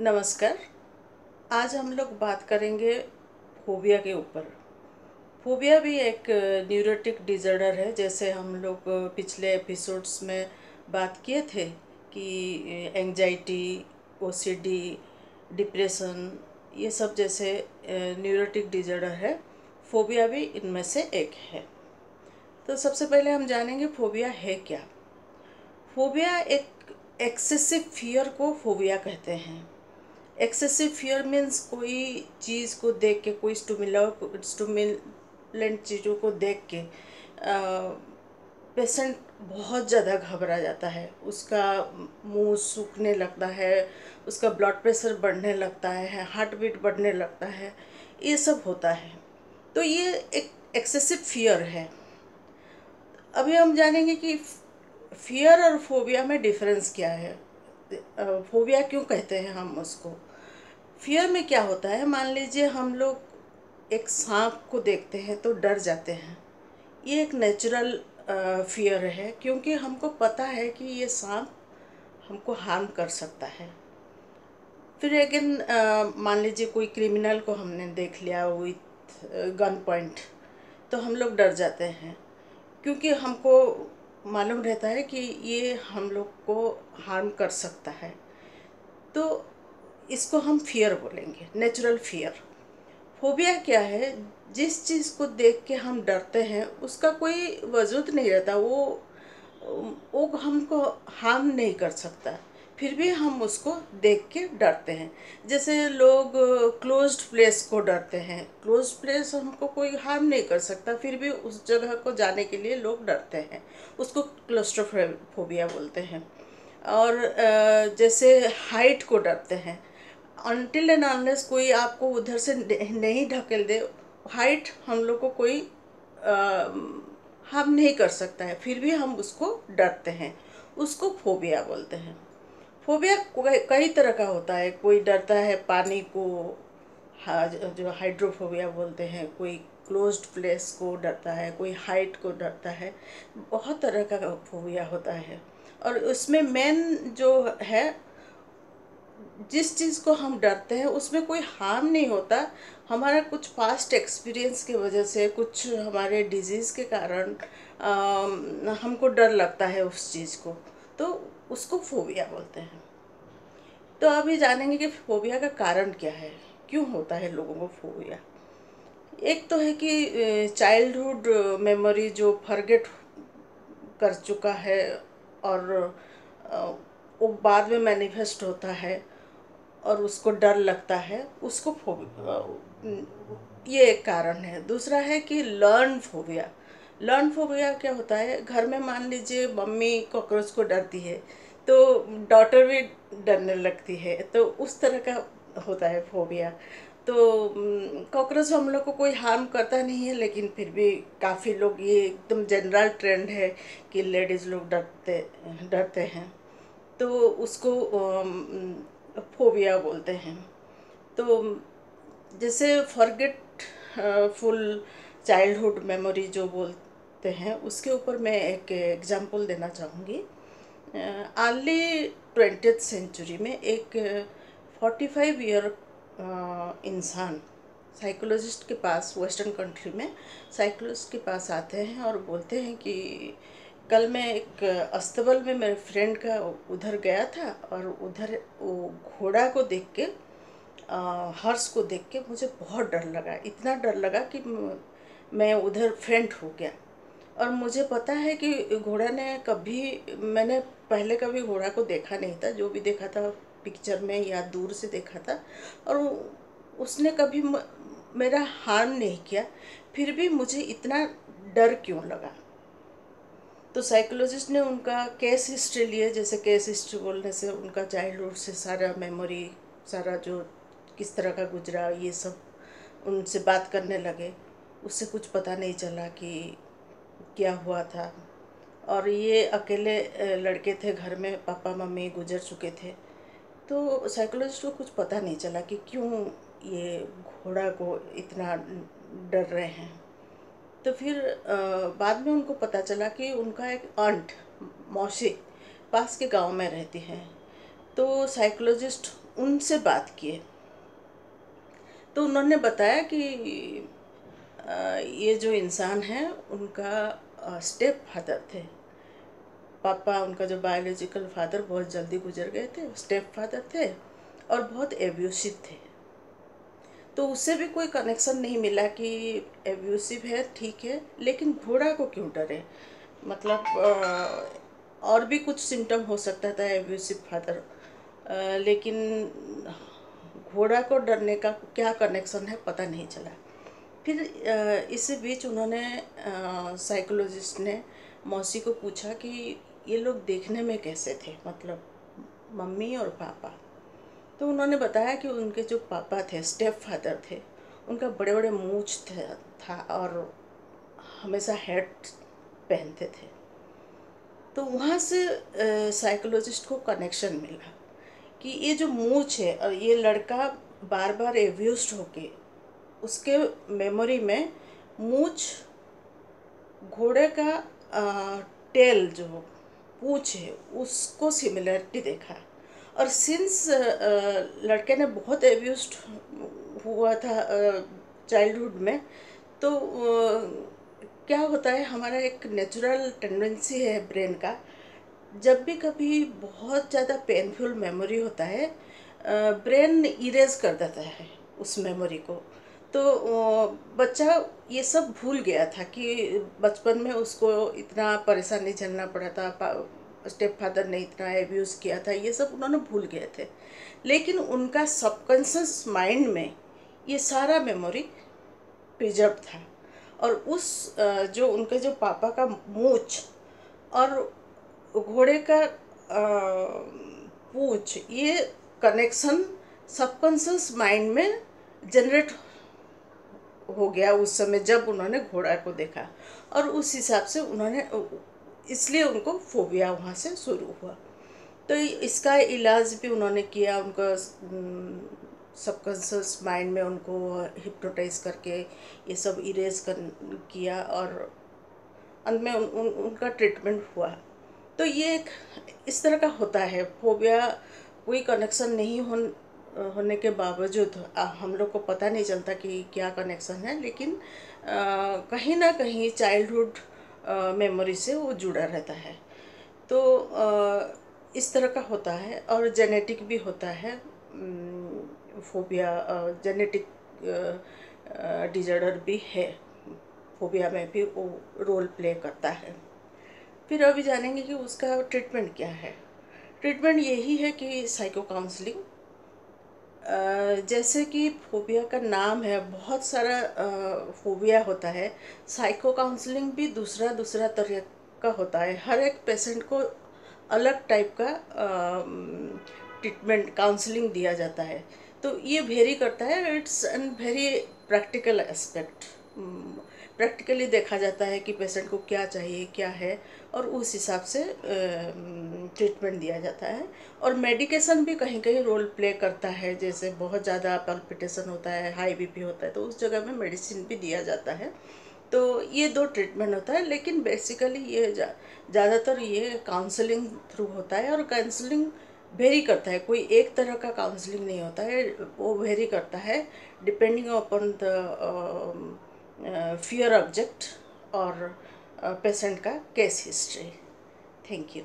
नमस्कार। आज हम लोग बात करेंगे फोबिया के ऊपर। फोबिया भी एक न्यूरोटिक डिसऑर्डर है। जैसे हम लोग पिछले एपिसोड्स में बात किए थे कि एंजाइटी, ओसीडी, डिप्रेशन, ये सब जैसे न्यूरोटिक डिसऑर्डर है। फोबिया भी इनमें से एक है। तो सबसे पहले हम जानेंगे फोबिया है क्या। फोबिया एक एक्सेसिव फियर को फोबिया कहते हैं। एक्सेसिव फियर मीन्स कोई चीज़ को देख के, कोई स्टूमिलेंट चीज़ों को देख के पेशेंट बहुत ज़्यादा घबरा जाता है। उसका मुंह सूखने लगता है, उसका ब्लड प्रेशर बढ़ने लगता है, हार्ट बीट बढ़ने लगता है, ये सब होता है। तो ये एक एक्सेसिव फियर है। अभी हम जानेंगे कि फियर और फोबिया में डिफरेंस क्या है। फोबिया क्यों कहते हैं हम उसको। फियर में क्या होता है, मान लीजिए हम लोग एक सांप को देखते हैं तो डर जाते हैं। ये एक नेचुरल फियर है, क्योंकि हमको पता है कि ये सांप हमको हार्म कर सकता है। फिर अगेन मान लीजिए कोई क्रिमिनल को हमने देख लिया विथ गन पॉइंट, तो हम लोग डर जाते हैं, क्योंकि हमको मालूम रहता है कि ये हम लोग को हार्म कर सकता है। तो इसको हम फियर बोलेंगे, नेचुरल फियर। फोबिया क्या है, जिस चीज़ को देख के हम डरते हैं उसका कोई वजूद नहीं रहता। वो हमको हार्म नहीं कर सकता, फिर भी हम उसको देख के डरते हैं। जैसे लोग क्लोज्ड प्लेस को डरते हैं। क्लोज्ड प्लेस हमको कोई हार्म नहीं कर सकता, फिर भी उस जगह को जाने के लिए लोग डरते हैं। उसको क्लोस्ट्रोफोबिया बोलते हैं। और जैसे हाइट को डरते हैं। अनटिल एंड अनलेस कोई आपको उधर से नहीं ढकेल दे, हाइट हम लोग को कोई हार्म नहीं कर सकता है, फिर भी हम उसको डरते हैं। उसको फोबिया बोलते हैं। फोबिया कई तरह का होता है। कोई डरता है पानी को, जो हाइड्रोफोबिया बोलते हैं। कोई क्लोज्ड प्लेस को डरता है, कोई हाइट को डरता है। बहुत तरह का फोबिया होता है। और उसमें मेन जो है, जिस चीज़ को हम डरते हैं उसमें कोई हार्म नहीं होता। हमारा कुछ पास्ट एक्सपीरियंस की वजह से, कुछ हमारे डिजीज़ के कारण हमको डर लगता है उस चीज़ को, तो उसको फोबिया बोलते हैं। तो अभी जानेंगे कि फोबिया का कारण क्या है, क्यों होता है लोगों को फोबिया। एक तो है कि चाइल्डहुड मेमोरी जो फॉरगेट कर चुका है, और अ, वो बाद में मैनिफेस्ट होता है और उसको डर लगता है, उसको ये एक कारण है। दूसरा है कि लर्न फोबिया। लर्न फोबिया क्या होता है, घर में मान लीजिए मम्मी कॉकरोच को डरती है, तो डॉटर भी डरने लगती है, तो उस तरह का होता है फोबिया। तो कॉकरोच हम लोग को कोई हार्म करता नहीं है, लेकिन फिर भी काफ़ी लोग, ये एकदम जनरल ट्रेंड है कि लेडीज़ लोग डरते डरते हैं, तो उसको फोबिया बोलते हैं। तो जैसे फॉरगेट फुल चाइल्डहुड मेमोरी जो बोलते हैं, उसके ऊपर मैं एक एग्जांपल देना चाहूँगी। अर्ली 20th सेंचुरी में एक 45 ईयर इंसान साइकोलॉजिस्ट के पास, वेस्टर्न कंट्री में साइकोलॉजिस्ट के पास आते हैं और बोलते हैं कि कल मैं एक अस्तबल में मेरे फ्रेंड का उधर गया था, और उधर वो घोड़ा को देख के, हर्ष को देख के मुझे बहुत डर लगा। इतना डर लगा कि मैं उधर फेंट हो गया। और मुझे पता है कि घोड़ा ने कभी, मैंने पहले कभी घोड़ा को देखा नहीं था। जो भी देखा था पिक्चर में या दूर से देखा था, और उसने कभी मेरा हार्म नहीं किया, फिर भी मुझे इतना डर क्यों लगा। तो साइकोलॉजिस्ट ने उनका केस हिस्ट्री लिए। जैसे केस हिस्ट्री बोलने से उनका चाइल्डहुड से सारा मेमोरी, सारा जो किस तरह का गुजरा, ये सब उनसे बात करने लगे। उससे कुछ पता नहीं चला कि क्या हुआ था। और ये अकेले लड़के थे घर में, पापा मम्मी गुजर चुके थे। तो साइकोलॉजिस्ट को कुछ पता नहीं चला कि क्यों ये घोड़ा को इतना डर रहे हैं। तो फिर बाद में उनको पता चला कि उनका एक आंट, मौसी, पास के गांव में रहती हैं। तो साइकोलॉजिस्ट उनसे बात किए, तो उन्होंने बताया कि ये जो इंसान है उनका स्टेप फादर थे। पापा, उनका जो बायोलॉजिकल फादर बहुत जल्दी गुजर गए थे, स्टेप फादर थे और बहुत एब्यूसिव थे। तो उससे भी कोई कनेक्शन नहीं मिला कि एब्यूसिव है ठीक है, लेकिन घोड़ा को क्यों डरे। मतलब और भी कुछ सिम्टम हो सकता था एब्यूसिव फादर, लेकिन घोड़ा को डरने का क्या कनेक्शन है पता नहीं चला। फिर इसी बीच उन्होंने साइकोलॉजिस्ट ने मौसी को पूछा कि ये लोग देखने में कैसे थे, मतलब मम्मी और पापा। तो उन्होंने बताया कि उनके जो पापा थे, स्टेप फादर थे, उनका बड़े बड़े मूंछ था और हमेशा हैट पहनते थे। तो वहाँ से साइकोलॉजिस्ट को कनेक्शन मिला कि ये जो मूंछ है और ये लड़का बार बार एब्यूज्ड होके उसके मेमोरी में मूंछ, घोड़े का टेल जो पूंछ है उसको सिमिलरिटी देखा। और सिंस लड़के ने बहुत एब्यूज्ड हुआ था चाइल्डहुड में, तो क्या होता है, हमारा एक नेचुरल टेंडेंसी है ब्रेन का, जब भी कभी बहुत ज़्यादा पेनफुल मेमोरी होता है ब्रेन इरेज कर देता है उस मेमोरी को। तो बच्चा ये सब भूल गया था कि बचपन में उसको इतना परेशानी झेलना पड़ा था, स्टेप फादर ने इतना एब्यूज़ किया था, ये सब उन्होंने भूल गए थे। लेकिन उनका सबकॉन्शियस माइंड में ये सारा मेमोरी प्रिजर्व था। और उस जो उनके जो पापा का मूंछ और घोड़े का पूंछ, ये कनेक्शन सबकॉन्शियस माइंड में जनरेट हो गया उस समय जब उन्होंने घोड़ा को देखा। और उस हिसाब से उन्होंने, इसलिए उनको फोबिया वहाँ से शुरू हुआ। तो इसका इलाज भी उन्होंने किया, उनको सबकॉन्शियस माइंड में उनको हिप्नोटाइज करके ये सब इरेज कर किया और अंत में उनका ट्रीटमेंट हुआ। तो ये एक इस तरह का होता है फोबिया। कोई कनेक्शन नहीं होने के बावजूद हम लोग को पता नहीं चलता कि क्या कनेक्शन है, लेकिन कहीं ना कहीं चाइल्डहुड मेमोरी से वो जुड़ा रहता है। तो इस तरह का होता है। और जेनेटिक भी होता है फोबिया, जेनेटिक डिजॉर्डर भी है, फोबिया में भी वो रोल प्ले करता है। फिर अभी जानेंगे कि उसका ट्रीटमेंट क्या है। ट्रीटमेंट यही है कि साइको काउंसलिंग, जैसे कि फोबिया का नाम है, बहुत सारा फोबिया होता है। साइको काउंसलिंग भी दूसरा दूसरा तरह का होता है। हर एक पेशेंट को अलग टाइप का ट्रीटमेंट काउंसलिंग दिया जाता है। तो ये वेरी करता है, it's an very practical aspect. Practically देखा जाता है कि पेशेंट को क्या चाहिए, क्या है, और उस हिसाब से ट्रीटमेंट दिया जाता है। और मेडिकेशन भी कहीं कहीं रोल प्ले करता है, जैसे बहुत ज़्यादा पल्पिटेशन होता है, हाई बीपी होता है, तो उस जगह में मेडिसिन भी दिया जाता है। तो ये दो ट्रीटमेंट होता है, लेकिन बेसिकली ये ज़्यादातर ये काउंसलिंग थ्रू होता है। और काउंसलिंग वेरी करता है, कोई एक तरह का काउंसलिंग नहीं होता है, वो वेरी करता है depending upon the fear object और पेशेंट का केस हिस्ट्री। Thank you.